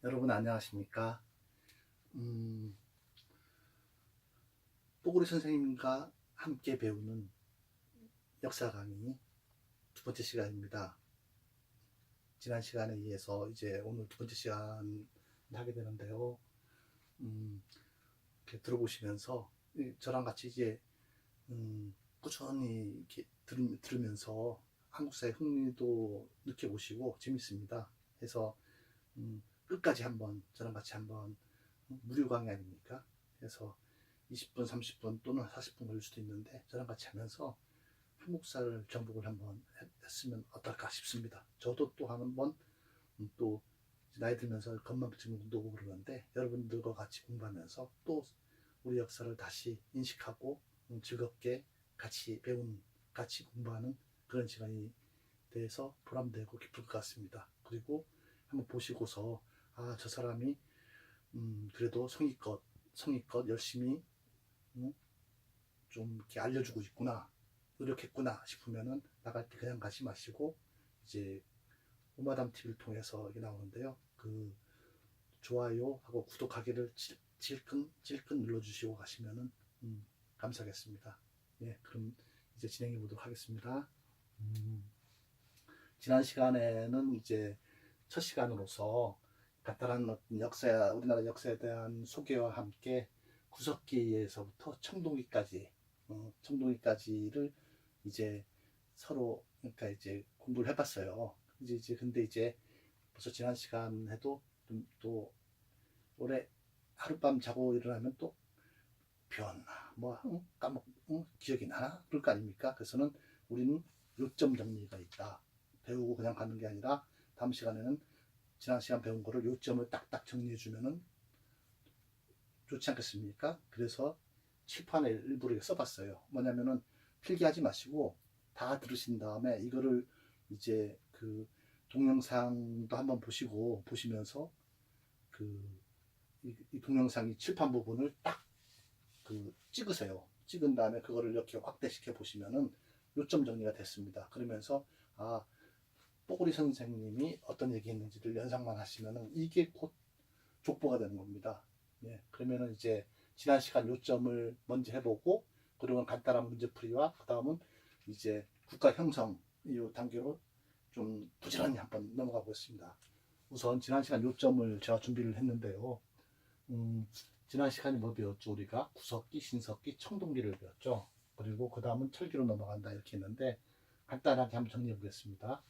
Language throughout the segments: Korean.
여러분 안녕하십니까? 뽀글이 선생님과 함께 배우는 역사 강의 두 번째 시간입니다. 지난 시간에 이어서 이제 오늘 두 번째 시간 하게 되는데요. 이렇게 들어보시면서 저랑 같이 이제 꾸준히 이렇게 들으면서 한국사의 흥미도 느껴보시고 재밌습니다. 해서 끝까지 한번 저랑 같이 한번 무료 강의 아닙니까? 그래서 20분, 30분 또는 40분 걸릴 수도 있는데 저랑 같이 하면서 한국사를 정복을 한번 했으면 어떨까 싶습니다. 저도 또 한번 또 나이 들면서 건망증도 오고 그러는데 여러분들과 같이 공부하면서 또 우리 역사를 다시 인식하고 즐겁게 같이 같이 공부하는 그런 시간이 돼서 보람되고 기쁠 것 같습니다. 그리고 한번 보시고서 저 사람이 그래도 성의껏 열심히 좀 이렇게 알려주고 있구나, 노력했구나 싶으면은 나갈 때 그냥 가지 마시고 이제 오마담 TV를 통해서 이렇게 나오는데요. 그 좋아요하고 구독하기를 질끈 눌러주시고 가시면은 감사하겠습니다. 예, 그럼 이제 진행해 보도록 하겠습니다. 지난 시간에는 이제 첫 시간으로서 간단한 어떤 우리나라 역사에 대한 소개와 함께 구석기에서부터 청동기까지를 이제 서로 그러니까 이제 공부를 해봤어요. 근데 이제 벌써 지난 시간 해도 또 올해 하룻밤 자고 일어나면 또 배웠나 뭐 까먹 기억이 나나 그럴 거 아닙니까? 그래서는 우리는 요점 정리가 있다. 배우고 그냥 가는 게 아니라 다음 시간에는 지난 시간 배운 거를 요점을 딱딱 정리해 주면은 좋지 않겠습니까? 그래서 칠판에 일부러 써봤어요. 뭐냐면은 필기하지 마시고 다 들으신 다음에 이거를 이제 그 동영상도 한번 보시면서 이 동영상이 칠판 부분을 딱 찍으세요. 찍은 다음에 그거를 이렇게 확대시켜 보시면은 요점 정리가 됐습니다. 그러면서 뽀글이 선생님이 어떤 얘기 했는지를 연상만 하시면은 이게 곧 족보가 되는 겁니다. 예, 그러면은 이제 지난 시간 요점을 먼저 해보고 그리고 간단한 문제풀이와 그 다음은 이제 국가 형성 이 단계로 좀 부지런히 한번 넘어가 보겠습니다. 우선 지난 시간 요점을 제가 준비를 했는데요. 지난 시간에 뭐 배웠죠? 우리가 구석기, 신석기, 청동기를 배웠죠. 그리고 그 다음은 철기로 넘어간다 이렇게 했는데 간단하게 한번 정리해 보겠습니다.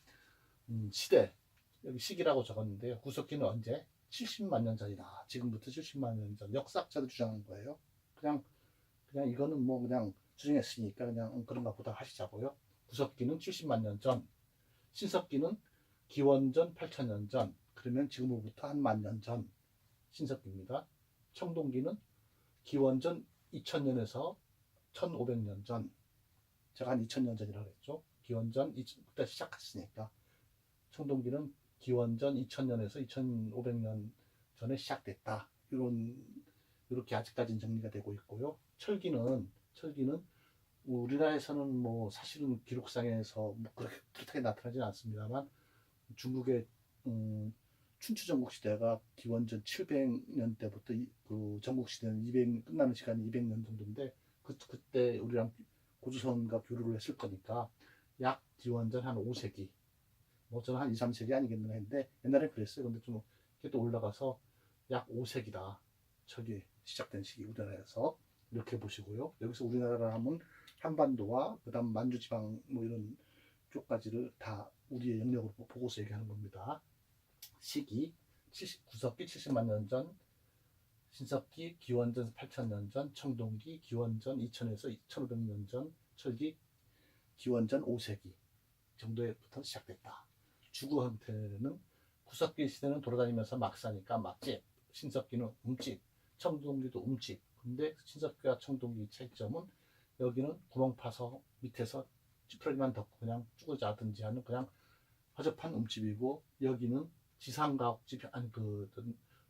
시대 여기 시기라고 적었는데요. 구석기는 언제? 70만 년 전이다. 지금부터 70만 년 전. 역사학자들 주장한 거예요. 그냥 이거는 뭐 그냥 주장했으니까 그냥 그런가 보다 하시자고요. 구석기는 70만 년 전. 신석기는 기원전 8천년 전. 그러면 지금으로부터 한 만 년 전. 신석기입니다. 청동기는 기원전 2000년에서 1500년 전. 제가 한 2000년 전이라고 했죠. 기원전 그때 시작했으니까. 청동기는 기원전 2000년에서 2500년 전에 시작됐다. 이렇게 아직까지는 정리가 되고 있고요. 철기는 우리나라에서는 뭐 사실은 기록상에서 뭐 그렇게 뚜렷하게 나타나지는 않습니다만 중국의 춘추 전국 시대가 기원전 700년 때부터 그 전국 시대는 끝나는 시간이 200년 정도인데 그때 우리랑 고조선과 교류를 했을 거니까 약 기원전 한 5세기 뭐 저는 한 2, 3세기 아니겠나 했는데 옛날에 그랬어요. 근데 좀 이렇게 또 올라가서 약 5세기다. 저기 시작된 시기 우리나라에서 이렇게 보시고요. 여기서 우리나라를 하면 한반도와 그다음 만주지방 뭐 이런 쪽까지를 다 우리의 영역으로 보고서 얘기하는 겁니다. 시기 9석기 70만 년 전, 신석기 기원전 8천년 전, 청동기 기원전 2000에서 2500년 전, 철기 기원전 5세기 정도에부터 시작됐다. 주거 형태는 구석기 시대는 돌아다니면서 막 사니까 막집, 신석기는 움집, 청동기도 움집. 근데 신석기와 청동기 차이점은 여기는 구멍 파서 밑에서 찌푸리만 덮고 그냥 쭈그자든지 하는 그냥 허접한 움집이고 여기는 지상가옥집 아니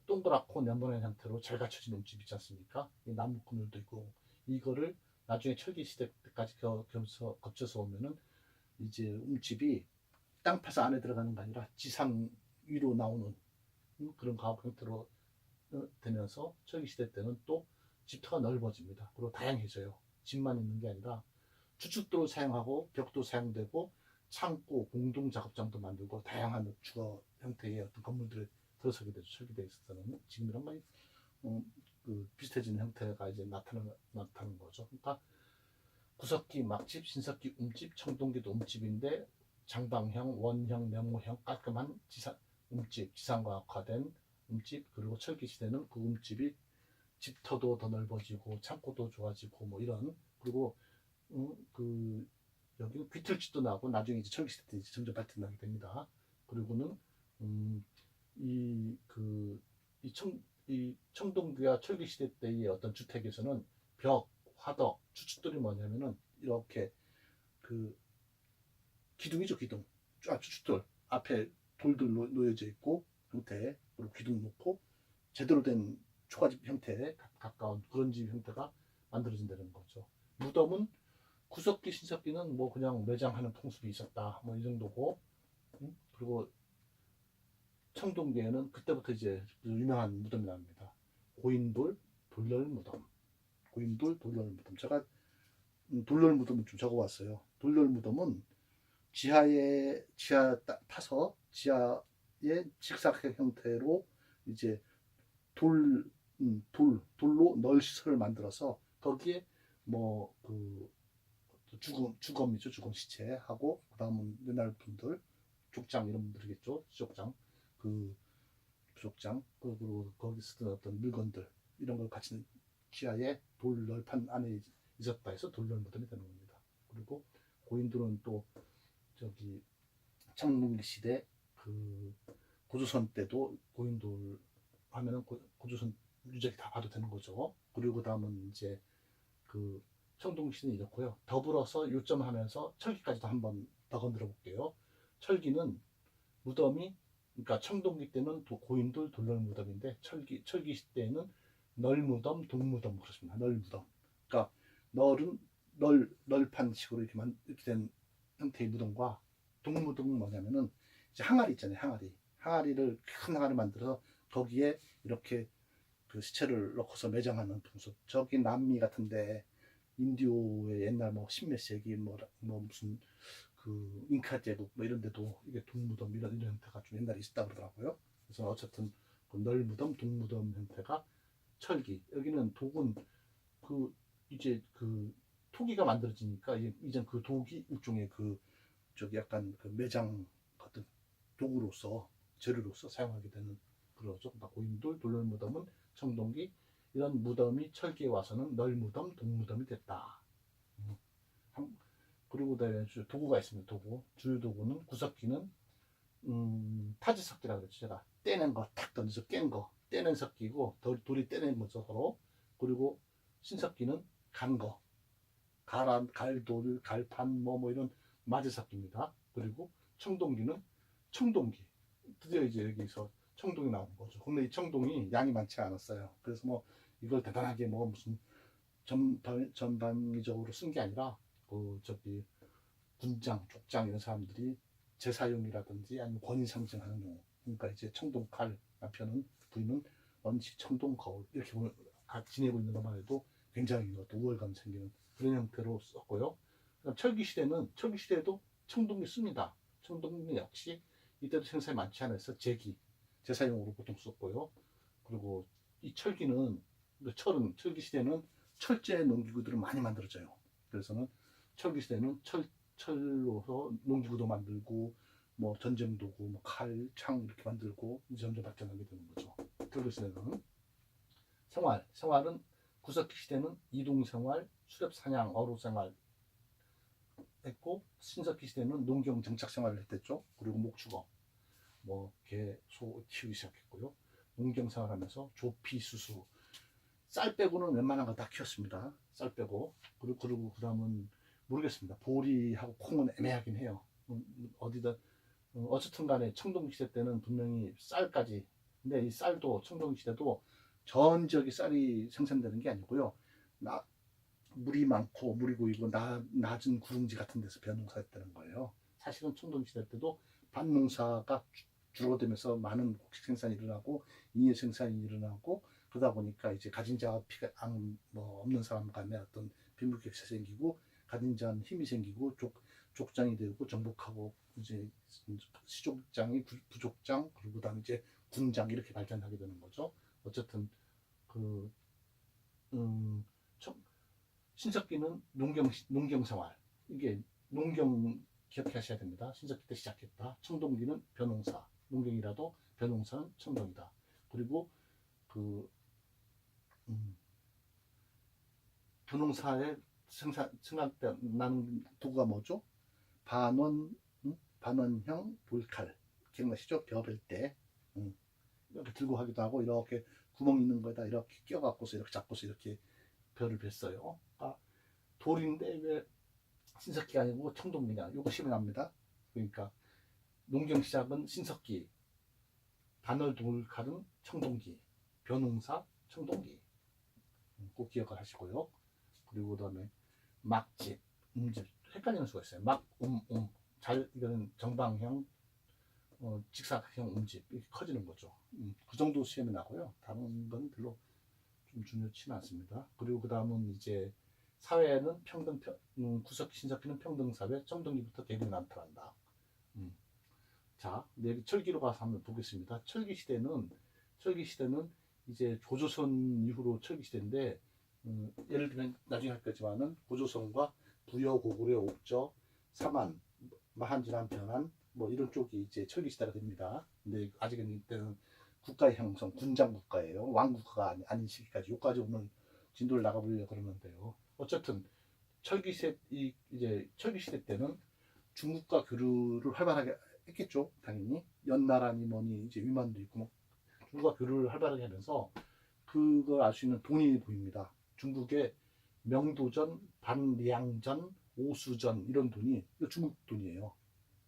동그랗고 네모난 형태로 잘 갖춰진 움집 있지 않습니까? 나무 그늘도 있고 이거를 나중에 철기 시대 때까지 거쳐서 오면은 이제 움집이 땅 파서 안에 들어가는 게 아니라 지상 위로 나오는 그런 가옥 형태로 되면서 철기시대 때는 또 집터가 넓어집니다. 그리고 다양해져요. 집만 있는 게 아니라 주춧돌을 사용하고 벽도 사용되고 창고, 공동 작업장도 만들고 다양한 주거 형태의 어떤 건물들을 들어서게 되죠. 철기대에 있어서는 지금이랑 많이 비슷해지는 형태가 이제 나타나는 거죠. 그러니까 구석기, 막집, 신석기, 움집, 청동기도 움집인데 장방형, 원형, 네모형 깔끔한 움집, 지상과학화된 움집, 그리고 철기 시대는 그 움집이 집터도 더 넓어지고 창고도 좋아지고 뭐 이런, 그리고 여기는 귀틀집도 나고 나중에 이제 철기 시대 때 이제 점점 발전하게 됩니다. 그리고는 이 청동기와 철기 시대 때의 어떤 주택에서는 벽, 화덕, 주춧돌이 뭐냐면은 이렇게 기둥이죠, 기둥. 주춧돌 앞에 돌들 놓여져 있고 형태, 그리고 기둥 놓고 제대로 된 초가집 형태에 가까운 그런 집 형태가 만들어진다는 거죠. 무덤은 구석기, 신석기는 뭐 그냥 매장하는 풍습이 있었다, 뭐 이 정도고, 그리고 청동기에는 그때부터 이제 유명한 무덤이 나옵니다. 고인돌 돌렬 무덤. 고인돌 돌렬 무덤. 제가 돌렬 무덤을 좀 적어왔어요. 돌렬 무덤은 지하 파서 지하의 직사각 형태로 이제 돌로 널 시설을 만들어서 거기에 주검이죠, 주검 시체하고 그다음은 옛날 분들 족장 이런 분들이겠죠, 수족장, 부족장, 그리고 거기 쓰던 어떤 물건들 이런 걸 같이 지하에 돌 널판 안에 있었다 해서 돌널 무덤이 되는 겁니다. 그리고 고인돌은 또 저기 청동기 시대 고조선 때도 고인돌 하면은 고조선 유적이 다 봐도 되는 거죠. 그리고 다음은 이제 청동기 시대는 이렇고요. 더불어서 요점하면서 철기까지도 한번 더 건드려 볼게요. 철기는 무덤이, 그러니까 청동기 때는 고인돌 돌널 무덤인데 철기 시대에는 널무덤, 동무덤 그렇습니다. 널무덤. 그러니까 널판식으로 이렇게 된 형태의 무덤과 동무덤은 뭐냐면은 이제 항아리 있잖아요. 항아리를 큰 항아리 만들어서 거기에 이렇게 시체를 넣고서 매장하는 풍습. 저기 남미 같은데 인디오의 옛날 뭐 십몇 세기 뭐 무슨 잉카 제국 뭐 이런 데도 이게 동무덤 이런 형태가 좀 옛날에 있었다 그러더라고요. 그래서 어쨌든 널무덤, 동무덤 형태가 철기. 여기는 독은 이제 토기가 만들어지니까 이젠 독이 일종의 저기 약간 매장 같은 도구로서 재료로서 사용하게 되는 그러죠. 고인돌, 돌널 무덤은 청동기, 이런 무덤이 철기에 와서는 널무덤, 동무덤이 됐다. 그리고 도구가 있습니다. 도구. 주요 도구는 구석기는 타지석기라고 그랬죠. 제가 떼는 거 탁 던져서 깬 거 떼는 석기고 돌이 떼는 거죠 서로. 그리고 신석기는 간 거, 갈돌, 갈판 뭐 이런 마제석기입니다. 그리고 청동기는 청동기. 드디어 이제 여기서 청동이 나온 거죠. 근데 이 청동이 양이 많지 않았어요. 그래서 뭐 이걸 대단하게 뭐 무슨 전방위적으로 쓴 게 아니라 저기 군장, 족장 이런 사람들이 제사용이라든지 아니면 권위 상징하는 용어. 그러니까 이제 청동칼, 남편은 부인은 언시 청동 거울 이렇게 보면 지내고 있는 것만 해도 굉장히 우월감 생기는 그런 형태로 썼고요. 철기 시대에도 청동기 씁니다. 청동기 역시 이때도 생산이 많지 않아서 제사용으로 보통 썼고요. 그리고 이 철기는 철기 시대는 철제 농기구들을 많이 만들어져요. 그래서는 철기 시대는 철로서 농기구도 만들고 뭐 전쟁 도구, 뭐 칼, 창 이렇게 만들고 점점 발전하게 되는 거죠. 철기 시대는 생활은 구석기 시대는 이동 생활, 수렵 사냥, 어로 생활 했고, 신석기 시대는 농경 정착 생활을 했댔죠. 그리고 목축업, 뭐 개, 소 키우기 시작했고요. 농경 생활하면서 조피, 수수, 쌀 빼고는 웬만한 거 다 키웠습니다. 쌀 빼고. 그리고 그다음은 모르겠습니다. 보리하고 콩은 애매하긴 해요. 어디다 어쨌든 간에 청동기 시대 때는 분명히 쌀까지. 근데 이 쌀도 청동기 시대도 전 지역이 쌀이 생산되는 게 아니고요. 물이 많고 물이 고이고 낮은 구릉지 같은 데서 벼농사 했다는 거예요. 사실은 청동기 시대 때도 밭농사가 줄어들면서 많은 곡식 생산이 일어나고 잉여 생산이 일어나고 그러다 보니까 이제 가진 자가 피가 뭐 없는 사람 간에 어떤 빈부격차 생기고 가진 자는 힘이 생기고 족장이 되고 정복하고 이제 시족장이 부족장 그리고 그다음에 이제 군장 이렇게 발전하게 되는 거죠. 어쨌든 그 신석기는 농경 생활 이게 농경 기억하셔야 됩니다. 신석기 때 시작했다. 청동기는 벼농사 농경이라도 벼농사는 청동이다. 그리고 그 벼농사의 생각나는 도구가 뭐죠? 반원형 돌칼 기억나시죠? 벼 벨 때 이렇게 들고 하기도 하고 이렇게 구멍 있는 거에다 이렇게 끼워갖고서 이렇게 잡고서 이렇게 벼를 뱄어요. 돌인데 왜 신석기가 아니고 청동기냐? 이거 실험합니다. 그러니까 농경 시작은 신석기, 반월 돌칼은 청동기, 벼농사 청동기 꼭 기억을 하시고요. 그리고 그다음에 막집, 음집 헷갈리는 수가 있어요. 잘 이거는 정방형, 직사형 음집 이렇게 커지는 거죠. 그 정도 시험이 나고요. 다른 건 별로 좀 중요치는 않습니다. 그리고 그 다음은 이제 사회는 구석기 신석기는 평등사회, 청동기부터 대립이 나타난다. 자, 내일 철기로 가서 한번 보겠습니다. 철기 시대는 이제 조조선 이후로 철기 시대인데 예를 들면 나중에 할 거지만은 고조선과 부여, 고구려, 옥저, 사만, 마한진한, 변한 뭐 이런 쪽이 이제 철기 시대가 됩니다. 근데 아직은 이때는 국가의 형성, 군장 국가예요. 왕국가가 아닌 시기까지 여기까지 오늘 진도를 나가보려고 그러는데요. 어쨌든 철기 시대 때는 중국과 교류를 활발하게 했겠죠. 당연히 연나라니 뭐니 이제 위만도 있고 뭐 중국과 교류를 활발하게 하면서 그걸 알 수 있는 돈이 보입니다. 중국의 명도전, 반리양전, 오수전 이런 돈이 중국 돈이에요.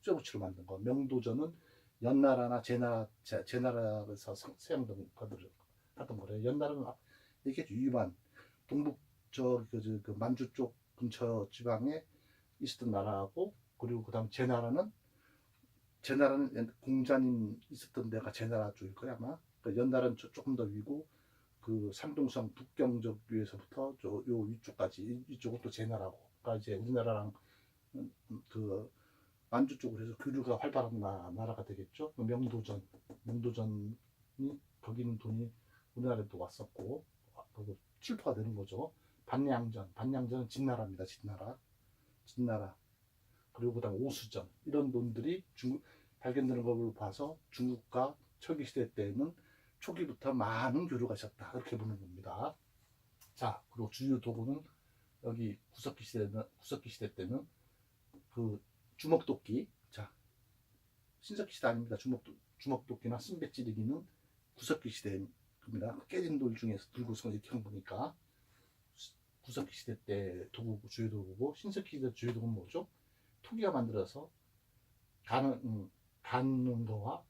쇠붙이로 만든 거. 명도전은 연나라나 제나라에서 사용된 것들을 하던 거래요. 연나라는 이게 위만 동북 그 만주 쪽 근처 지방에 있었던 나라하고 그리고 그다음 제나라는 공자님 있었던 데가 제나라 쪽일 거야 아마. 그러니까 연나라는 조금 더 위고 그 산둥성 북경적 위에서부터 요 위쪽까지 이쪽은 또 제나라고. 그러니까 이제 우리나라랑 그 만주 쪽으로 해서 교류가 활발한 나라가 되겠죠. 명도전이 거기는 돈이 우리나라에도 왔었고 그리고 출토가 되는 거죠. 반량전은 진나라입니다. 진나라. 그리고 그다음 오수전 이런 돈들이 중국 발견되는 것을 봐서 중국과 철기 시대 때는 초기부터 많은 교류가 있었다 이렇게 보는 겁니다. 자, 그리고 주요 도구는 여기 구석기 시대 때는 그 주먹도끼. 자, 신석기 시대 아닙니다. 주먹도끼나 쓴배찌르기는 구석기 시대입니다. 깨진 돌 중에서 들고서 이렇게 한 거니까 구석기 시대 때 주요 도구고 신석기 시대 주요 도구는 뭐죠? 토기가 만들어서 가는 거와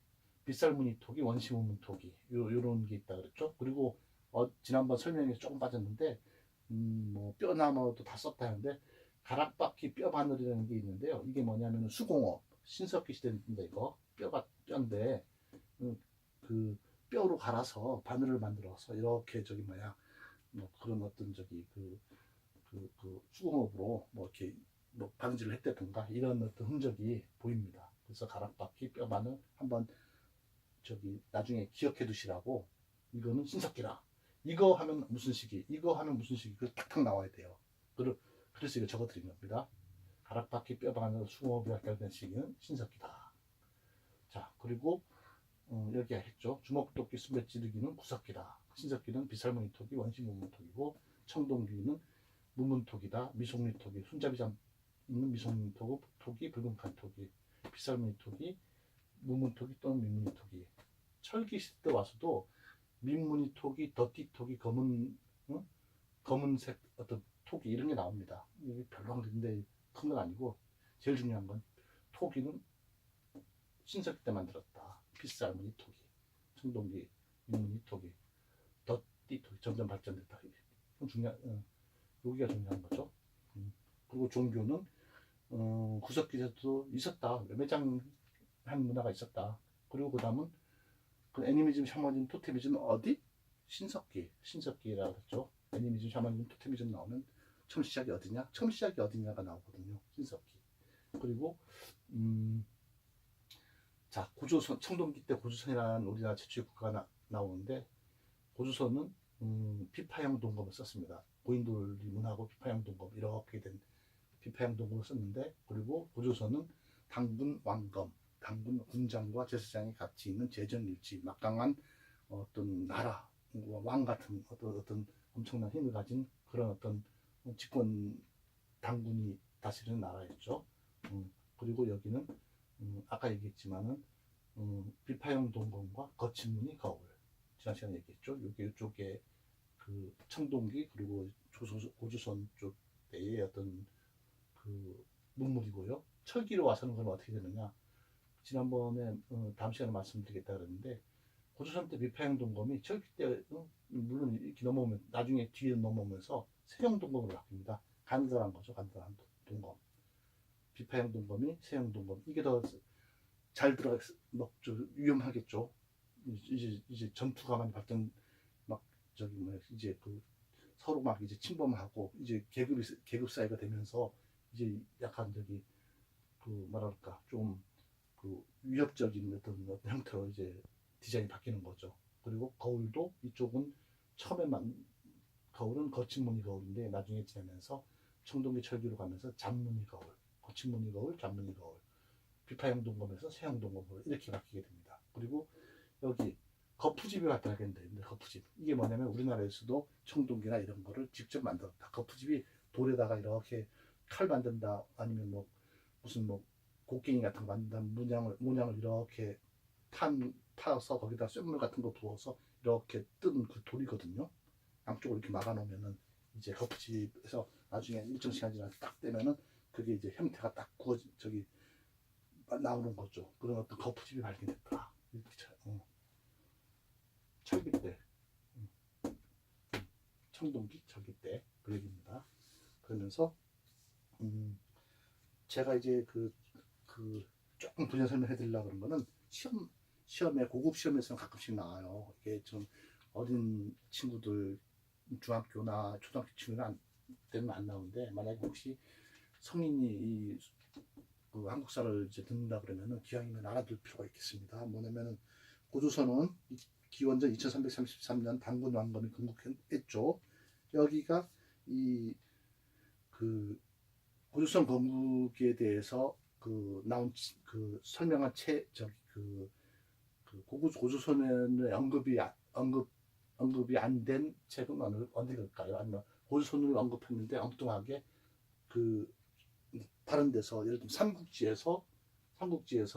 빗살무늬 토기, 원시무문 토기 요런 게 있다 그랬죠. 그리고 지난번 설명에 조금 빠졌는데 뭐 뼈나무도 다 썼다 하는데 가락바퀴 뼈 바늘이라는 게 있는데요. 이게 뭐냐면 수공업 신석기 시대인데 이거 뼈인데 그 뼈로 갈아서 바늘을 만들어서 이렇게 뭐 그런 어떤 그 수공업으로 뭐 이렇게 뭐 바느질을 했다든가 이런 어떤 흔적이 보입니다. 그래서 가락바퀴 뼈 바늘 한번 나중에 기억해 두시라고. 이거는 신석기라. 이거 하면 무슨 시기 그 탁탁 나와야 돼요. 그래서 이거 적어드린 겁니다. 가락바퀴 뼈 바늘 수공업이 발달된 시기는 신석기다. 자, 그리고 여기 했죠. 주먹도끼 순배찌르기는 구석기다. 신석기는 빗살무늬 토기, 원시무문 토기고 청동기는 무문 토기다. 미송리 토기, 손잡이 있는 미송리 토기, 붉은 칸 토기, 빗살무늬 토기, 무문 토기 또는 민무늬 토기. 철기 시대 와서도 민무늬 토기, 더티 토기, 검은색 어떤 토기 이런 게 나옵니다. 이게 별로 근데 큰 건 아니고 제일 중요한 건 토기는 신석기 때 만들었다. 빗살무늬 토기, 청동기, 민무늬 토기, 더티 토기 점점 발전됐다. 여기가 중요한 거죠. 그리고 종교는 구석기에도 있었다. 매장한 문화가 있었다. 그리고 그 다음은 그 애니미즘, 샤머니즘, 토테미즘 어디? 신석기라고 했죠. 애니미즘, 샤머니즘, 토테미즘 나오면 처음 시작이 어디냐? 처음 시작이 어디냐가 나오거든요. 신석기. 그리고 자, 고조선, 청동기 때 고조선이라는 우리나라 최초의 국가가 나오는데, 고조선은 비파형 동검을 썼습니다. 고인돌이 문하고 비파형 동검 이렇게 된 비파형 동검을 썼는데, 그리고 고조선은 당군 왕검, 당군 군장과 제사장이 같이 있는 제전일치, 막강한 어떤 나라, 왕 같은 어떤 엄청난 힘을 가진 그런 어떤 집권 당군이 다스리는 나라였죠. 그리고 여기는 아까 얘기했지만은 비파형 동검과 거친 무늬 거울, 지난 시간에 얘기했죠. 이쪽에 그 청동기 그리고 고조선 쪽의 어떤 그 문물이고요. 철기로 와서는 그럼 어떻게 되느냐? 지난번에 다음 시간에 말씀드리겠다 그랬는데, 고조선 때 비파형 동검이 철기 때 물론 이렇게 넘어오면 나중에 뒤에 넘어오면서 세형 동검으로 바뀝니다. 간단한 거죠. 간단한 동검. 비파형 동검이 세형 동검. 이게 더 잘 들어가 위험하겠죠. 이제 전투가 많이 발전 막 저기 뭐 이제 그 서로 막 이제 침범하고 이제 계급 사회가 되면서 이제 약간 저기 그 뭐랄까 좀 그 위협적인 어떤 형태로 이제 디자인이 바뀌는 거죠. 그리고 거울도 이쪽은 처음에만 거울은 거친 무늬 거울인데 나중에 지나면서 청동기 철기로 가면서 잔무늬 거울, 거친 무늬 거울, 잔무늬 거울, 비파형 동검에서 세형 동검으로 이렇게 바뀌게 됩니다. 그리고 여기 거푸집이 나타나겠는데, 거푸집 이게 뭐냐면 우리나라에서도 청동기나 이런 거를 직접 만들었다. 거푸집이 돌에다가 이렇게 칼 만든다, 아니면 뭐 무슨 뭐 곡괭이 같은 거 만든다, 문양을 이렇게 파서 거기다 쇳물 같은 거 부어서 이렇게 뜬 그 돌이거든요. 양쪽으로 이렇게 막아놓으면은 이제 거푸집에서 나중에 일정 시간 지나서 딱 떼면은 그게 이제 형태가 딱 저기 나오는 거죠. 그런 어떤 거푸집이 발견됐다. 이렇게 철기 때, 청동기 철기 때 그 얘기입니다. 그러면서 제가 이제 조금 분야 설명해 드리려고 그런 거는 시험에 고급 시험에서는 가끔씩 나와요. 이게 좀 어린 친구들 중학교나 초등학교 친구는 때는 안 나오는데, 만약에 혹시 성인이 그 한국사를 이제 듣는다 그러면은 기왕이면 알아둘 필요가 있겠습니다. 뭐냐면은 고조선은 기원전 2333년 당군 왕검이 건국했죠. 여기가 이 그 고조선 건국에 대해서 그 나온 그 설명한 고조선의 언급이 안 된 책은 어느 걸까요? 아니면 고조선을 언급했는데 엉뚱하게 그 다른 데서, 예를 들면 삼국지에서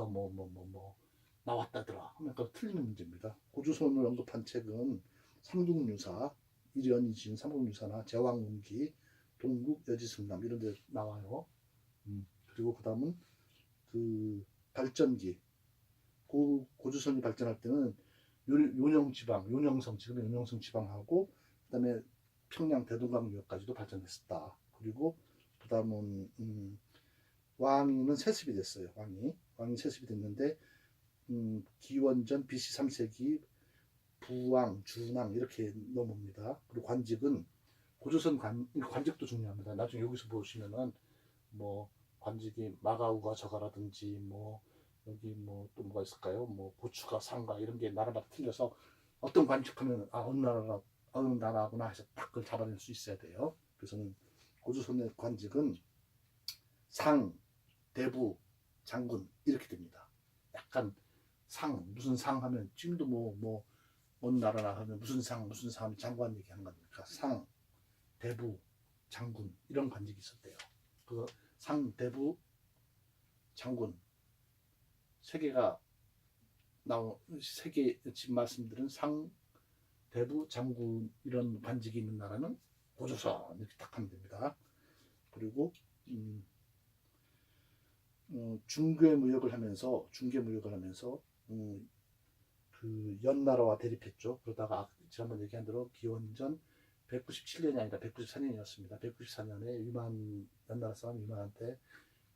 뭐 나왔다더라 하면 그 틀리는 문제입니다. 고조선을 언급한 책은 삼국유사, 일연이진 삼국유사나 제왕운기, 동국 여지승남 이런 데 나와요. 그리고 그 다음은 그 발전기, 고조선이 발전할 때는 요령성, 지금의 요령성 지방하고 그다음에 평양 대동강유역까지도 발전했었다. 그리고 그 다음은 왕위는 세습이 됐어요. 왕이 세습이 됐는데 기원전 BC 3세기 부왕, 준왕 이렇게 넘어옵니다. 그리고 관직은 고조선 관직도 중요합니다. 나중에 여기서 보시면은 뭐 관직이 마가우가 저가라든지 뭐 여기 뭐 또 뭐가 있을까요? 뭐 고추가 상가 이런 게 나라마다 틀려서 어떤 관직하면 어느 나라구나 해서 딱 그걸 잡아낼 수 있어야 돼요. 그래서는 고조선의 관직은 상, 대부, 장군 이렇게 됩니다. 약간 무슨 상 하면 지금도 어느 나라나 하면 무슨 상 하면 장관 얘기하는 거니까 상, 대부, 장군 이런 관직이 있었대요. 그 상, 대부, 장군 세 개가 지금 말씀드린 상, 대부, 장군 이런 관직이 있는 나라는 고조선 이렇게 딱 하면 됩니다. 그리고 중개 무역을 하면서 그 연나라와 대립했죠. 그러다가 지난번 얘기한 대로 기원전 197년이 아니라 194년이었습니다. 194년에 연나라 사람 위만한테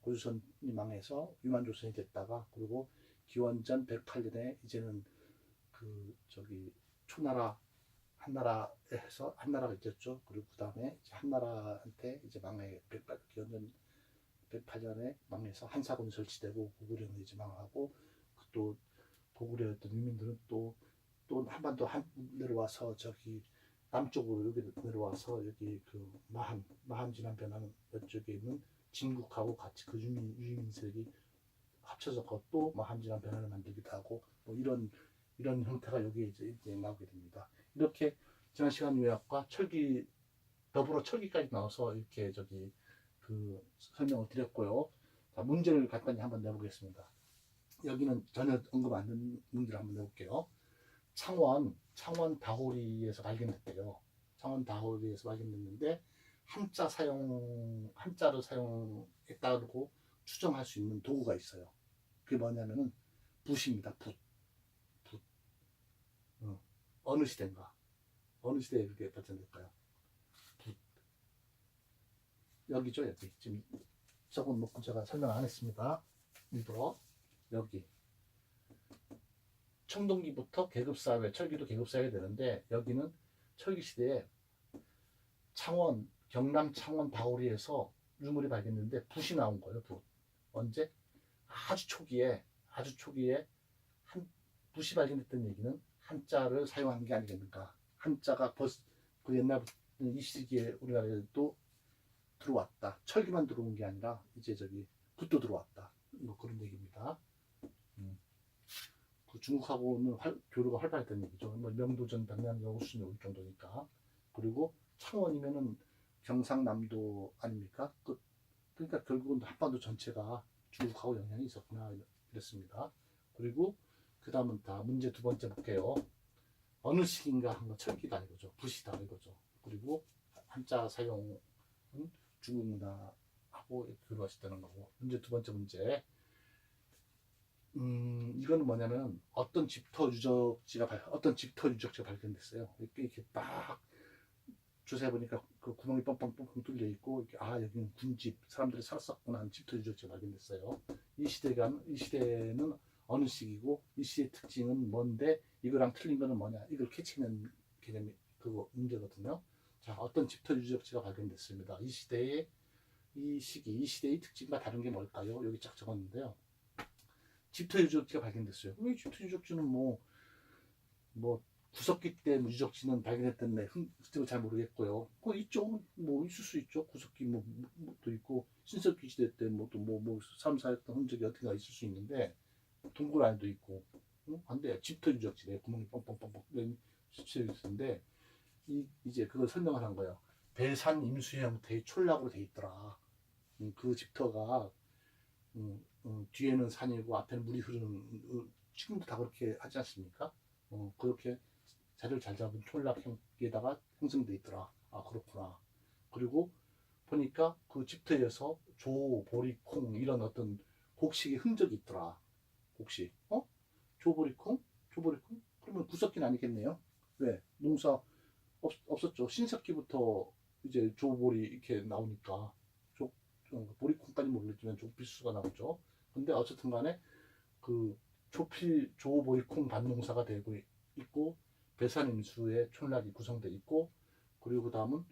고조선이 망해서 위만조선이 됐다가, 그리고 기원전 108년에 이제는 그 저기 초나라 한나라에 해서 한나라가 있었죠. 그리고 그 다음에 한나라한테 이제 기원전 108년에 망해서 한사군이 설치되고 고구려는 이제 망하고 또 고구려였던 유민들은 또 한반도 한 내려와서 저기 남쪽으로 여기 내려와서 여기 그 마함 진안 변하는 이쪽에 있는 진국하고 같이 그 유민색이 합쳐서 또 마함 진안 변화를 만들기도 하고 뭐 이런 형태가 여기에 이제 나오게 됩니다. 이렇게 지난 시간 요약과 철기 더불어 철기까지 나와서 이렇게 저기 그 설명을 드렸고요. 자, 문제를 간단히 한번 내보겠습니다. 여기는 전혀 언급 안 된 문제를 한번 내볼게요. 창원 다호리에서 발견됐대요. 창원 다호리에서 발견됐는데 한자를 사용했다고 추정할 수 있는 도구가 있어요. 그게 뭐냐면은 붓입니다. 붓. 어느 시대인가? 어느 시대에 그렇게 발전될까요? 붓. 여기죠, 여기. 지금 적어놓고 제가 설명 안 했습니다. 일부러. 여기. 청동기부터 계급사회, 철기도 계급사회가 되는데 여기는 철기시대에 경남 창원 다오리에서 유물이 발견됐는데 붓이 나온 거예요. 붓. 언제? 아주 초기에 붓이 발견됐던 얘기는 한자를 사용한 게 아니겠는가. 한자가 벌써 그 옛날부터 이 시기에 우리나라에도 들어왔다. 철기만 들어온 게 아니라 이제 저기 붓도 들어왔다. 뭐 그런 얘기입니다. 그 중국하고는 교류가 활발했던 얘기죠. 뭐 명도전, 백남경, 우순이 올 정도니까. 그리고 창원이면은 경상남도 아닙니까? 그러니까 결국은 한반도 전체가 중국하고 영향이 있었구나 이랬습니다. 그리고 그 다음은 다 문제 두 번째 볼게요. 어느 시기인가 한 건 철기다 이거죠. 붓이다 이거죠. 그리고 한자 사용은 중국 문화하고 교류하셨다는 거고. 문제 두 번째 문제. 이거는 뭐냐면 어떤 집터 유적지가 발견됐어요. 이렇게 딱 조사해 보니까 그 구멍이 뻥뻥뻥 뚫려 있고 이렇게 여기는 군집 사람들이 살았었구나 하는 집터 유적지가 발견됐어요. 이 시대는 어느 시기고 이 시대의 특징은 뭔데 이거랑 틀린 거는 뭐냐 이걸 캐치하는 개념이 그거 문제거든요. 자, 어떤 집터 유적지가 발견됐습니다. 이 시대의 특징과 다른 게 뭘까요? 여기 쫙 적었는데요. 집터 유적지가 발견됐어요. 이 집터 유적지는 뭐 구석기 때 유적지는 발견했던데 흔적을 잘 모르겠고요. 그 있죠. 뭐 있을 수 있죠. 구석기 뭐도 있고 신석기 시대 때 뭐 삶 살았던 흔적이 어떻게가 있을 수 있는데 동굴 안에도 있고. 근데 집터 유적지네. 구멍이 뻥뻥뻥뻥 수치에 있는데 이제 그걸 설명을 한 거예요. 배산 임수 형태의 촌락으로 돼 있더라. 그 집터가 뒤에는 산이고 앞에는 물이 흐르는 지금도 다 그렇게 하지 않습니까? 그렇게 자리를 잘 잡은 촌락형에다가 형성돼 있더라. 그렇구나. 그리고 보니까 그 집터에서 조, 보리, 콩 이런 어떤 곡식의 흔적이 있더라. 곡식. 조보리콩? 그러면 구석기는 아니겠네요. 왜? 농사 없었죠. 신석기부터 이제 조보리 이렇게 나오니까 보리콩까지 모르겠지만 조필수가 나오죠. 근데 어쨌든 간에 그 조보리콩 밭농사가 되고 있고 배산임수의 촌락이 구성되어 있고 그리고 그 다음은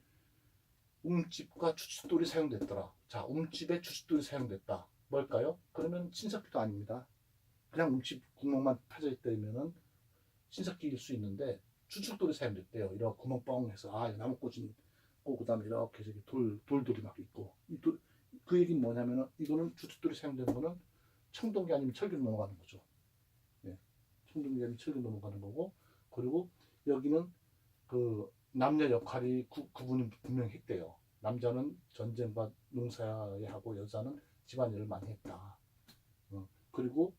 움집과 추춧돌이 사용됐더라. 자, 움집에 추춧돌이 사용됐다. 뭘까요? 그러면 신석기도 아닙니다. 그냥 움집 구멍만 파져 있다면은 신석기일 수 있는데 추춧돌이 사용됐대요. 이렇게 구멍 뻥 해서 나무꽃이 있고 그 다음에 이렇게 돌돌이 막 있고 그 얘기는 뭐냐면은 이거는 추춧돌이 사용되는 거는 청동기 아니면 철기로 넘어가는 거죠. 네. 청동기 아니면 철기로 넘어가는 거고 그리고 여기는 그 남녀 역할이 구분이 분명히 했대요. 남자는 전쟁과 농사에 하고 여자는 집안일을 많이 했다. 그리고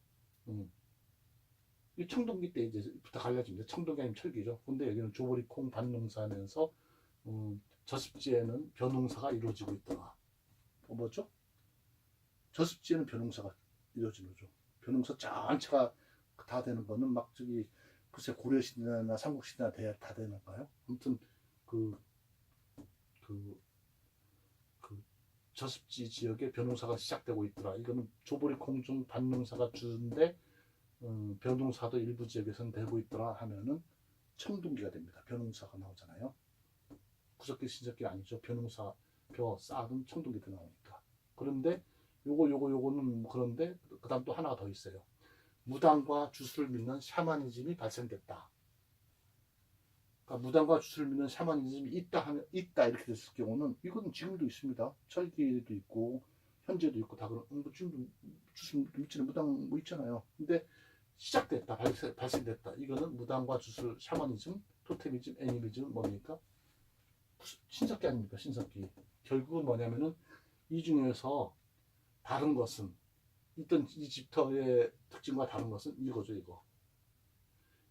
이 청동기 때 이제부터 갈라집니다. 청동기 아니면 철기죠. 근데 여기는 조보리콩 밭농사하면서 저습지에는 벼농사가 이루어지고 있더라. 뭐죠? 저습지에는 벼농사가 이루어지는 거죠. 벼농사 전체가 다 되는 거는 막 저기 글쎄 고려시대나 삼국시대나 다 되는가요? 아무튼 그 저습지 지역에 벼농사가 시작되고 있더라. 이거는 조보리 콩중 밭농사가 주인데 벼농사도 일부 지역에서는 되고 있더라 하면은 청동기가 됩니다. 벼농사가 나오잖아요. 구석기 신석기 아니죠. 벼농사 벼 쌓은 청동기도 나오니까. 그런데 요거는 그런데 그다음 또 하나가 더 있어요. 무당과 주술을 믿는 샤머니즘이 발생됐다. 그러니까 무당과 주술을 믿는 샤머니즘이 있다 이렇게 됐을 경우는 이건 지금도 있습니다. 철기도 있고 현재도 있고 다 그런 뭐 지금도 주술 믿지는 무당 뭐 있잖아요. 근데 시작됐다 발생됐다. 이거는 무당과 주술 샤머니즘, 토테미즘, 애니미즘 뭡니까? 신석기 아닙니까? 신석기. 결국은 뭐냐면은 이 중에서 다른 것은 있던 이집트의 특징과 다른 것은 이거죠.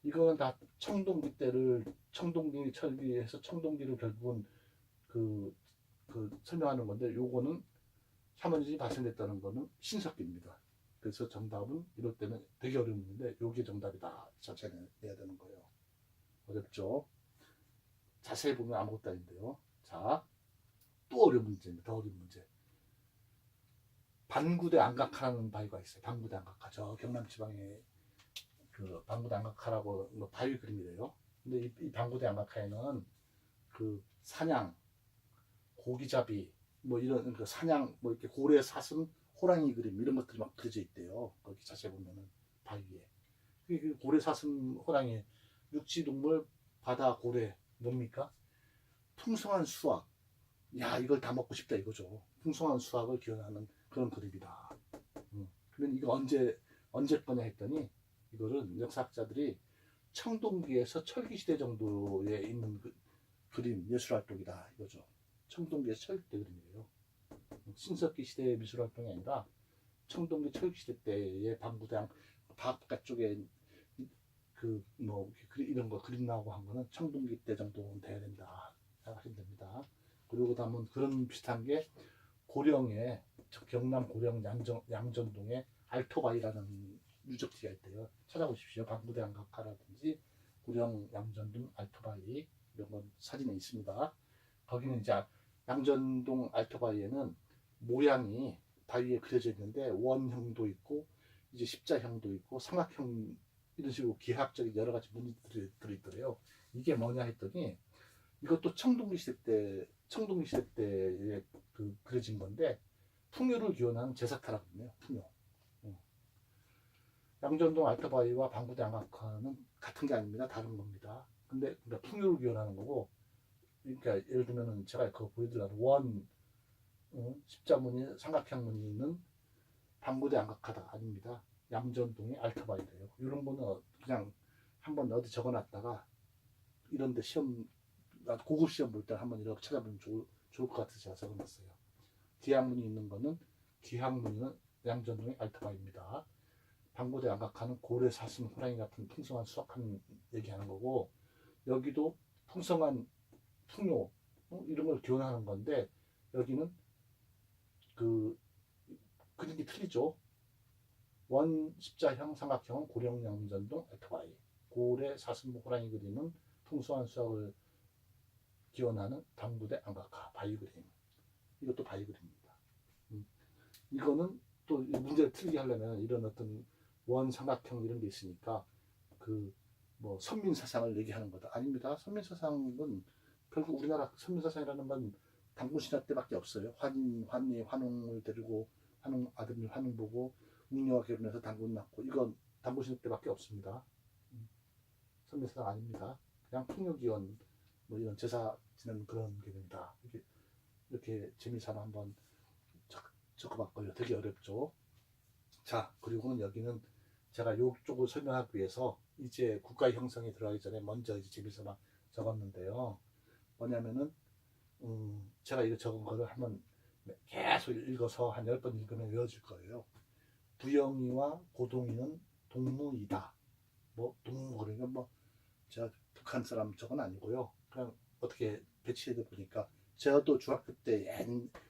이거는 다 청동기 때를 청동기 철기에서 청동기를 결국은 그 설명하는 건데 요거는 샤머니즘이 발생됐다는 거는 신석기입니다. 그래서 정답은 이럴 때는 되게 어려운 문제인데 요게 정답이다. 자체를 내야 되는 거예요. 어렵죠? 자세히 보면 아무것도 아닌데요. 자, 또 어려운 문제입니다. 더 어려운 문제. 반구대 안각하라는 바위가 있어요. 반구대 안각하. 저 경남 지방에 그 반구대 안각하라고 뭐 바위 그림이래요. 근데 이 반구대 안각하에는 그 사냥, 고기잡이, 뭐 이런 그 사냥, 뭐 이렇게 고래 사슴, 호랑이 그림 이런 것들이 막 그려져 있대요. 거기 자세히 보면은 바위에. 그 고래 사슴, 호랑이, 육지동물, 바다 고래 뭡니까? 풍성한 수확. 야, 이걸 다 먹고 싶다 이거죠. 풍성한 수확을 기원하는 그런 그림이다. 그러면 이거 언제 거냐 했더니 이거는 역사학자들이 청동기에서 철기시대 정도에 있는 그림 예술활동이다 이거죠. 청동기에서 철기시대 그림이에요. 신석기 시대의 미술활동이 아니라 청동기 철기시대 때의 방구대왕 바깥쪽에 그 뭐 이런 거 그림 나오고 한 거는 청동기 때 정도 돼야 된다 생각하시면 됩니다. 그리고 다음은 그런 비슷한 게 고령에 경남 고령 양전동에 알토바이라는 유적지가 있대요. 찾아보십시오. 방구대 안각화라든지 고령 양전동 알토바이 이런 건 사진에 있습니다. 거기는 이제 양전동 알토바이에는 모양이 바위에 그려져 있는데 원형도 있고 이제 십자형도 있고 삼각형 이런 식으로 기하학적인 여러 가지 무늬들이 들어있더래요. 이게 뭐냐 했더니 이것도 청동기 시대 때에 그려진 건데 풍요를 기원하는 제사타라고 하네요. 풍요. 양전동 알토바이와 방구대 양악화는 같은 게 아닙니다. 다른 겁니다. 근데 그러니까 풍요를 기원하는 거고, 그러니까 예를 들면은 제가 그거 보여드리려고 원 십자무늬, 삼각형무늬는 방구대 양악화다 아닙니다. 양전동의 알토바이래요. 이런 거는 그냥 한번 어디 적어놨다가 이런데 시험 고급 시험 볼 때 한번 이렇게 찾아보면 좋을 것 같아서 제가 적어놨어요. 기항문이 있는 거는 기항문은 양전동의 알토바이입니다. 방구대 양각하는 고래 사슴 호랑이 같은 풍성한 수확하는 얘기하는 거고 여기도 풍성한 풍요 이런 걸 기원하는 건데 여기는 그 그림이 틀리죠. 원 십자형 삼각형은 고령 양전동 알토바이 고래 사슴 호랑이 그림은 풍성한 수확을 기원하는 방구대 안각화 바위 그림. 이것도 바위 그림입니다. 이거는 또 문제를 틀리게 하려면 이런 어떤 원 삼각형 이런 게 있으니까 그 뭐 선민사상을 얘기하는 거다. 아닙니다. 선민사상은 결국 우리나라 선민사상이라는 건 당군신화 때밖에 없어요. 환희, 환웅을 데리고 환웅 아들 환웅 보고 웅녀와 결혼해서 당군 낳고 이건 당군신화 때밖에 없습니다. 선민사상 아닙니다. 그냥 풍요기원 뭐 이런 제사 지내는 그런 개념이다. 이렇게 재미삼아 한번 적어봤고요. 되게 어렵죠. 자, 그리고는 여기는 제가 이쪽을 설명하기 위해서 이제 국가 형성이 들어가기 전에 먼저 이제 재미삼아 적었는데요. 뭐냐면은 제가 이거 적은 거를 한번 계속 읽어서 한 10번 읽으면 외워질 거예요. 부영이와 고동이는 동무이다. 뭐 동무 그러니까 뭐 제가 북한 사람 적은 아니고요. 그냥 어떻게 배치해서 보니까 제가 또 중학교 때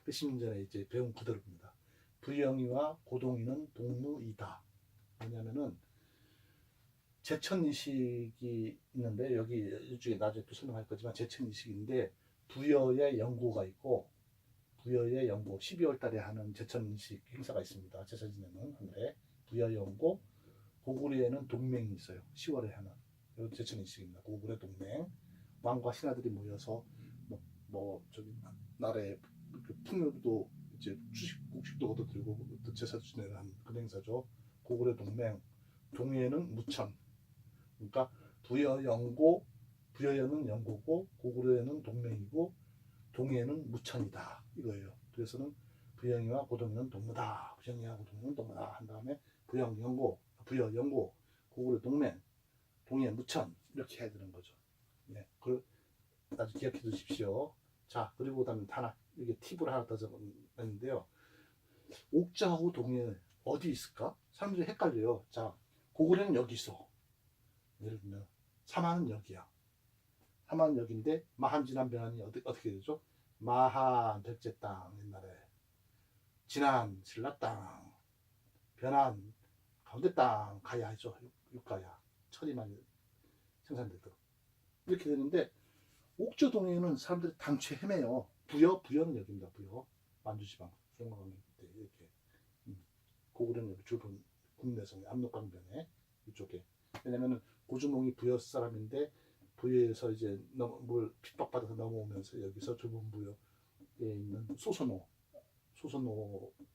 몇십 년 전에 이제 배운 그대로입니다. 부영이와 고동이는 동무이다. 뭐냐면은 제천이식이 있는데 여기 이쪽에 나중에 또 설명할 거지만 제천이식인데 부여의 연고가 있고 부여의 연고 12월 달에 하는 제천이식 행사가 있습니다. 제천 지내는 하늘에 부여의 연고 고구려에는 동맹이 있어요. 10월에 하는. 이건 제천인식입니다. 고구려 동맹. 왕과 신하들이 모여서 저기 나라의 그 풍요도 이제 국식도 얻어들고 또 제사도 지내는 그런 행사죠. 고구려 동맹. 동해에는 무천. 그러니까 부여연은 영고고 고구려에는 동맹이고 동해에는 무천이다 이거예요. 그래서는 부영이와 고동이는 동무다. 부영이와 고동이는 동무다 한 다음에 부여 영고 고구려 동맹 동해 무천 이렇게 해야 되는 거죠. 네, 그걸 아주 기억해 두십시오. 자, 그리고 그다음에 하나 이게 팁을 하나 더 적었는데요. 옥자하고 동해 어디 있을까? 사람들이 헷갈려요. 자, 고구려는 여기 있어. 예를 들면 삼하는 여기야. 삼하는 여기인데 마한 진한 변한이 어떻게 되죠? 마한 백제 땅 옛날에 진한 신라 땅 변한 가운데 땅 가야 하죠. 육가야 철이만 생산되도록 이렇게 되는데 옥저동에는 사람들이 당최 헤매요. 부여는 여기입니다. 부여 만주지방 송화강 때 이렇게 고구려는 여기 좁은 국내성 압록강변에 이쪽에 왜냐면은 고주몽이 부여 사람인데 부여에서 이제 뭘 핍박받아서 넘어오면서 여기서 좁은 부여에 있는 소선호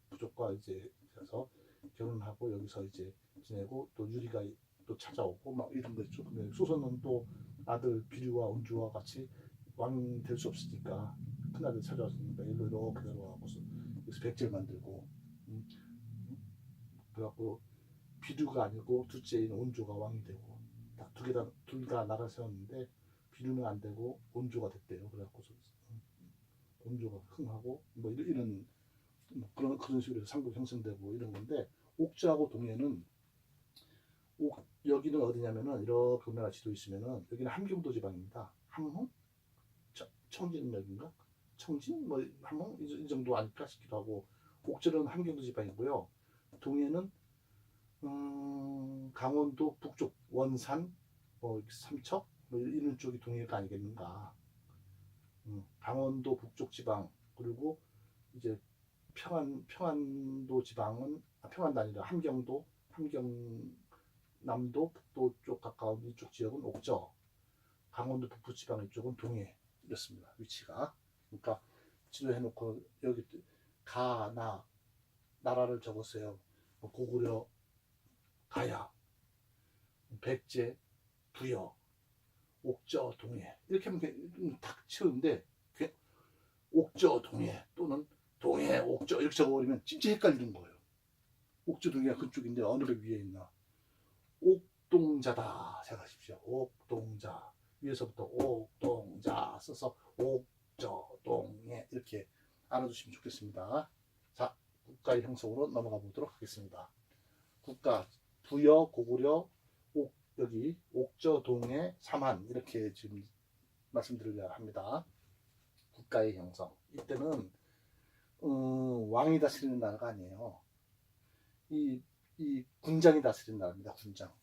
부족과 이제 가서 결혼하고 여기서 이제 지내고 또 유리가 또 찾아오고 막 이런 거 있죠. 근데 소선호는 또 아들 비류와 온주와 같이 왕이 될 수 없으니까 큰아들 찾아왔으니까 일로 이렇게 내려와서 여기서 백제를 만들고 그래갖고 비류가 아니고 둘째인 온조가 왕이 되고 둘 다 나라 세웠는데 비류는 안 되고 온조가 됐대요. 그래갖고 온조가 흥하고 뭐 이런 그런 식으로 상국 형성되고 이런 건데 옥자하고 동해는 여기는 어디냐면은 이렇게 우리나라 지도 있으면은 여기는 함경도 지방입니다. 함흥? 청진역인가? 청진? 뭐 함흥? 이 정도 아닐까 싶기도 하고 옥자는 함경도 지방이고요. 동해는 강원도 북쪽 원산 뭐 삼척 뭐 이런 쪽이 동해가 아니겠는가. 강원도 북쪽 지방 그리고 이제 평안도 지방은 평안도 아니라 함경남도 북도 쪽 가까운 이쪽 지역은 옥저, 강원도 북부 지방 이쪽은 동해 이렇습니다. 위치가. 그러니까 지도 해놓고 여기 나라를 적었어요. 뭐 고구려, 가야, 백제, 부여, 옥저, 동해 이렇게 하면 딱 치우는데 옥저, 동해 또는 동해, 옥저 이렇게 적어버리면 진짜 헷갈리는 거예요. 옥저, 동해가 그쪽인데 어느 배 위에 있나. 옥동자다 생각하십시오. 옥동자 위에서부터 옥동자 써서 옥저, 동해 이렇게 알아두시면 좋겠습니다. 자, 국가의 형성으로 넘어가 보도록 하겠습니다. 국가 부여, 고구려, 여기 옥저, 동해, 삼한 이렇게 지금 말씀드리려 합니다. 국가의 형성. 이때는 왕이 다스리는 나라가 아니에요. 이 군장이 다스리는 나라입니다.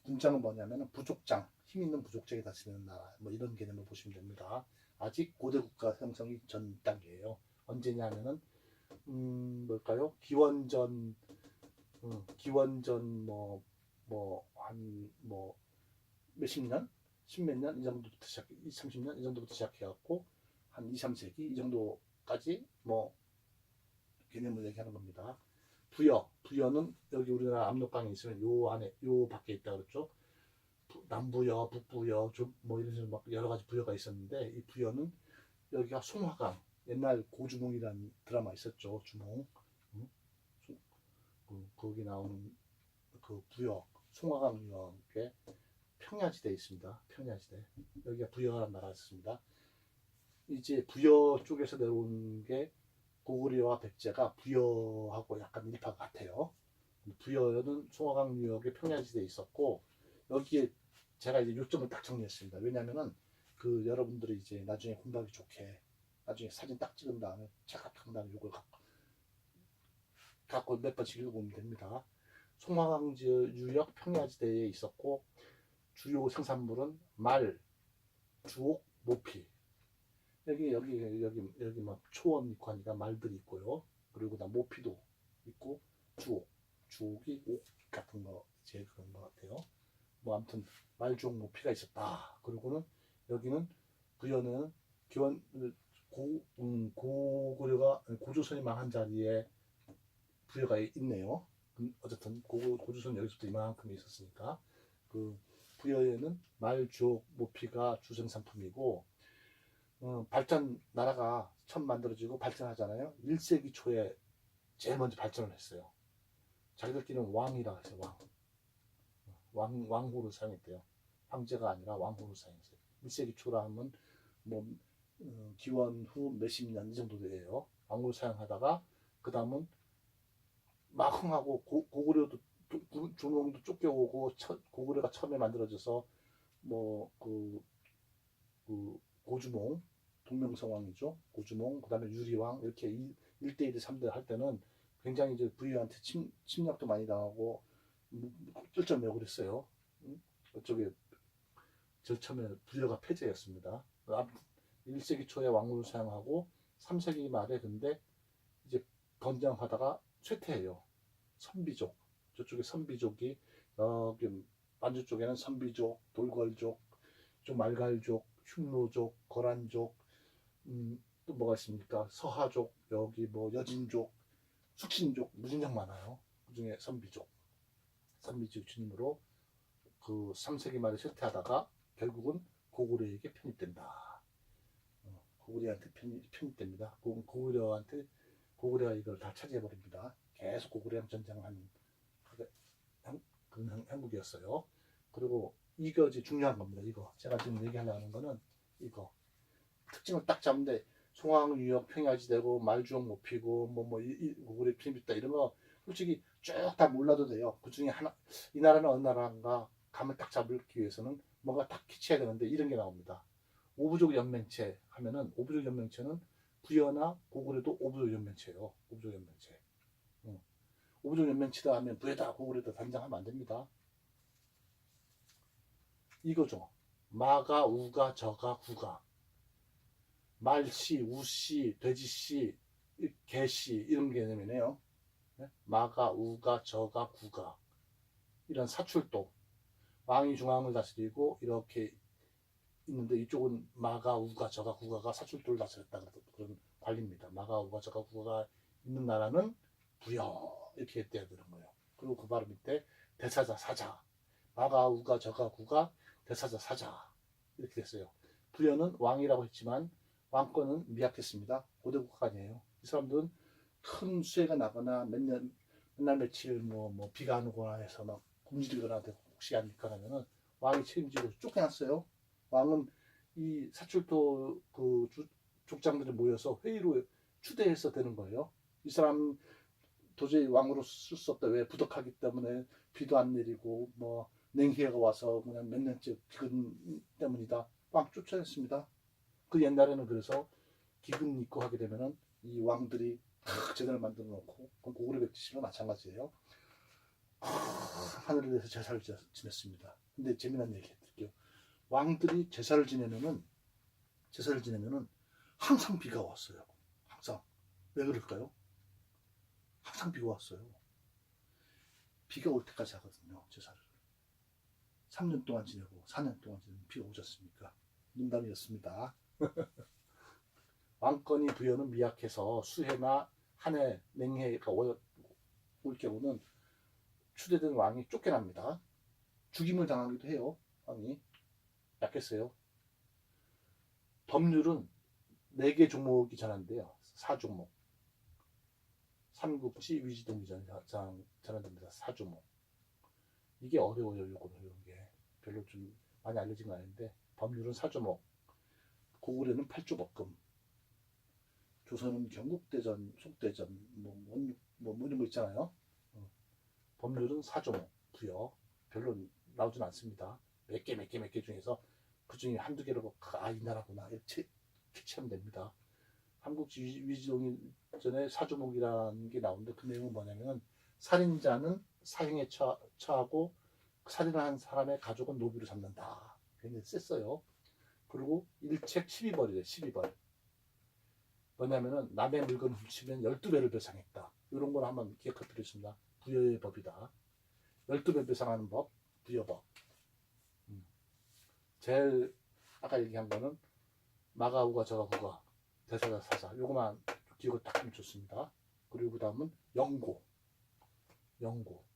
군장은 뭐냐면 부족장, 힘 있는 부족장이 다스리는 나라. 뭐 이런 개념을 보시면 됩니다. 아직 고대 국가 형성이 전 단계예요. 언제냐면은 뭘까요? 기원전 한 몇십 년, 십몇 년 이 정도부터 30년 이 정도부터 시작해갖고 한 2, 3세기 이 정도까지 뭐 개념을 얘기하는 겁니다. 부여는 여기 우리나라 압록강에 있으면 요 안에 요 밖에 있다 그랬죠. 남부여, 북부여, 뭐 이런 식으로 막 여러 가지 부여가 있었는데 이 부여는 여기가 송화강 옛날 고주몽이라는 드라마 있었죠. 주몽 거기 나오는 그 부여 송화강 유역에 평야지대에 있습니다. 평야지대 여기가 부여라는 나라가 있습니다. 이제 부여 쪽에서 내려온 게 고구려와 백제가 부여하고 약간 일파가 같아요. 부여는 송화강 유역의 평야지대에 있었고 여기에 제가 이제 요점을 딱 정리했습니다. 왜냐면은 그 여러분들이 이제 나중에 공부하기 좋게 나중에 사진 딱 찍은 다음에 착각한 다음에 이걸 갖고 몇 번씩 읽어보면 됩니다. 송화강 유역 평야지대에 있었고 주요 생산물은 말, 주옥, 모피. 여기 막 초원 있고 하니까 말들이 있고요. 그리고 다 모피도 있고 주옥이 옥 같은 거 제일 그런 것 같아요. 뭐 아무튼 말주옥 모피가 있었다. 그리고는 여기는 부여는 기원 고구려가 고조선이 망한 자리에 부여가 있네요. 어쨌든 고조선 여기서부터 이만큼 있었으니까 그 부여에는 말주옥 모피가 주생상품이고 발전 나라가 처음 만들어지고 발전하잖아요. 1세기 초에 제일 먼저 발전을 했어요. 자기들끼리는 왕이라 해서 왕호를 사용했대요. 황제가 아니라 왕호를 사용했어요. 1세기 초라 하면 뭐 기원 후 몇십 년 이 정도 돼요. 왕호를 사용하다가 그 다음은 막 흥하고 고구려도 준홍도 쫓겨오고 고구려가 처음에 만들어져서 뭐그 고주몽 동명성왕이죠. 고주몽 그다음에 유리왕 이렇게 1대1, 3대 할 때는 굉장히 이제 부유한테 침략도 많이 당하고 쩔쩔매고 그랬어요. 그쪽에 저 처음에 부여가 폐쇄였습니다. 1세기 초에 왕물을 사용하고 3세기 말에 근데 이제 건장하다가 쇠퇴해요. 선비족 저쪽에 선비족이 여기 만주 쪽에는 선비족, 돌궐족, 좀 말갈족, 흉노족, 거란족, 또 뭐가 있습니까? 서하족, 여기 뭐 여진족, 숙신족 무진장 많아요. 그중에 선비족 주님으로 그 3세기 말에 쇠퇴하다가 결국은 고구려에게 편입된다. 고구려한테 편입됩니다. 고구려가 이걸 다 차지해버립니다. 계속 고구려랑 전쟁한 한국이었어요. 그리고 이거 이제 중요한 겁니다. 이거 제가 지금 얘기하려고 하는 거는 이거 특징을 딱 잡는데 송황, 유역, 평야지대고 말주옥 모피고 고구려 편입있다 이런 거 솔직히 쭉 다 몰라도 돼요. 그 중에 하나 이 나라는 어느 나라인가 감을 딱 잡기 위해서는 뭔가 딱 캐치해야 되는데 이런 게 나옵니다. 오부족 연맹체 하면은 오부족 연맹체는 부여나 고구려도 오부족 연맹체예요. 오부족 연맹체. 오부족 연맹체다 하면 부여다 고구려다 단장하면 안 됩니다. 이거죠. 마가, 우가, 저가, 구가. 말씨, 우씨, 돼지씨, 개씨 이런 개념이네요. 마가, 우가, 저가, 구가. 이런 사출도. 왕이 중앙을 다스리고 이렇게 있는데 이쪽은 마가, 우가, 저가, 구가가 사출도를 다스렸다 그런 관리입니다. 마가, 우가, 저가, 구가가 있는 나라는 부여 이렇게 했대야 되는 거예요. 그리고 그 바로 밑에 대사자, 사자. 마가, 우가, 저가, 구가, 대사자, 사자 이렇게 됐어요. 부여는 왕이라고 했지만 왕권은 미약했습니다. 고대 국가가 아니에요. 이 사람들은 큰 수해가 나거나 맨날 며칠 비가 안 오거나 해서 막 굶주리거나 혹시 안 일어나면은 왕이 책임지고 쫓겨났어요. 왕은 이 사출도 그 족장들이 모여서 회의로 추대해서 되는 거예요. 이 사람 도저히 왕으로 쓸 수 없다. 왜? 부덕하기 때문에 비도 안 내리고 냉해가 와서 그냥 몇 년째 기근 때문이다. 왕 쫓아냈습니다. 그 옛날에는 그래서 기근 있고 하게 되면은 이 왕들이 제대로 만들어 놓고 고구려 백제시로 마찬가지예요. 하늘에 대해서 제사를 지냈습니다. 근데 재미난 얘기 해드릴게요. 왕들이 제사를 지내면은 항상 비가 왔어요. 항상. 왜 그럴까요? 항상 비가 왔어요. 비가 올 때까지 하거든요. 제사를. 3년 동안 지내고 4년 동안 지내면 비가 오졌습니까? 농담이었습니다. 왕권이 부여는 미약해서 수해나 한해 냉해가 올 경우는 추대된 왕이 쫓겨납니다. 죽임을 당하기도 해요. 왕이 약했어요. 법률은 4개 종목이 전한대요. 4종목. 삼국지, 위지동기 전한됩니다. 4종목. 이게 어려워요. 이런 게 별로 좀 많이 알려진 거 아닌데 법률은 4조목, 고구려는 8조목금, 조선은 경국대전, 속대전, 이런 거 있잖아요. 법률은 4조목, 부여 별로 나오진 않습니다. 몇 개 중에서 그 중에 한두 개로 이 나라구나 이렇게 캐치하면 됩니다. 삼국지 위지동기 전에 4조목이라는 게 나오는데 그 내용은 뭐냐면 살인자는 사형에 처하고 살인을 한 사람의 가족은 노비로 잡는다. 굉장히 셌어요. 그리고 일책 12벌이래. 12벌. 뭐냐면은 남의 물건 훔치면 12배를 배상했다. 이런 걸 한번 기억할 필요 있습니다. 부여의 법이다. 12배 배상하는 법, 부여법. 제일 아까 얘기한 거는 마가우가 저가구가 대사자 요거만 기억을 딱 하면 좋습니다. 그리고 그 다음은 영고.